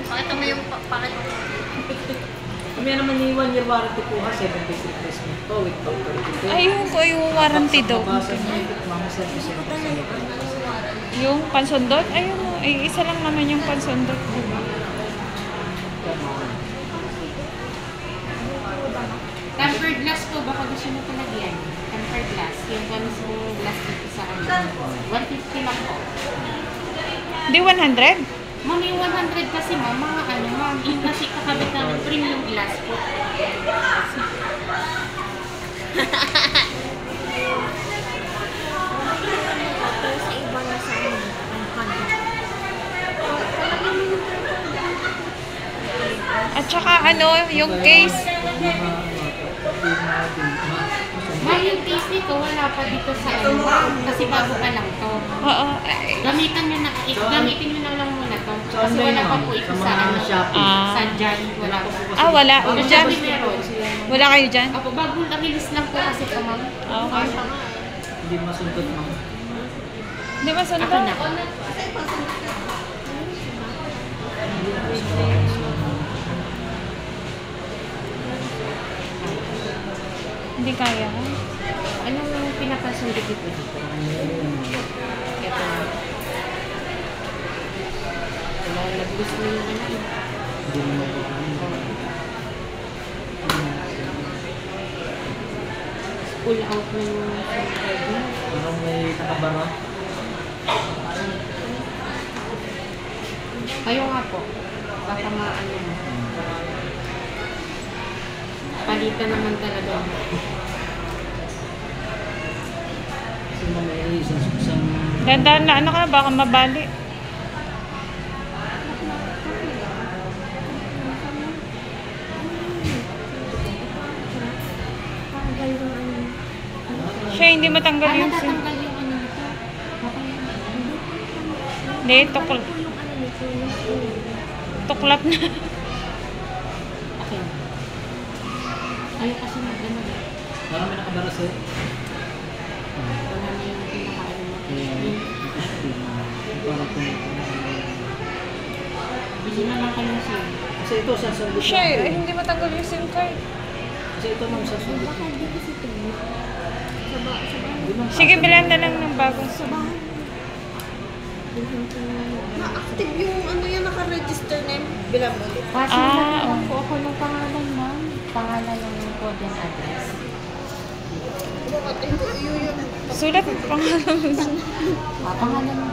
Pakita mo yung pakit mo. Kami naman ni 1 year warranty po ha, 7 days replacement po with factory detail. Ayun ko yung warranty daw. Yung pansundot? Ayun o. Ay, isa lang naman yung pansundot. Diba? Tempered glass po, baka gusto mo palagyan. Tempered glass. Yung mismo glass dito sa ano. 150 lang po. Di 100? Ma'am, yung 100 kasi ma'am, mga ano ma'am, yung kasi kakabit namin premium glass po. Sa iba na sa ano, At saka ano, yung case. ma'am, yung case nito, wala pa dito sa ano, ma'am, kasi bago pa lang to. Oo. Gamitin nyo na lang muna to. Kasi wala pa po ito sa ano, sa dyan, wala pa po. Ah, wala. Dyan. Meron. Wala kayo dyan? Apo, bagong release lang po kasi ito, ma'am. Okay. Hindi masundot ma'am. Hindi ba Ako sundot? na. Hindi kaya. Anong pinakasulit dito dito? Ito. Wala, nag-lose na yung ano. Hindi mo Pull out na yung anong may nakabara? kayo nga po. Baka maano mo. Palitan naman talaga. Kasi may isang Dandan na ano ka, baka mabali. Siya hindi matanggal yung sim. Natatanggal yung ano nito. Hindi, tuklap na. Okay. Ayaw kasi mag-ano. parang may nakabara sa'yo. Wala na yung pinaka-ano mo. Parang Hindi na lang kayo siya. kasi ito sasundot. Siya eh, hindi matanggal yung SIM card. Kasi ito ma'am sasundot. Baka hindi kasi ito. Sige, bilan na lang ng bago. Na-active yung ano yung naka-register name. Bilang ulit. Kasi Ah, lang po ako ng pangalan, ma'am. Pangalan ng code and address. Bakit ito yun? Sulat ang pangalan mo. Pangalan mo.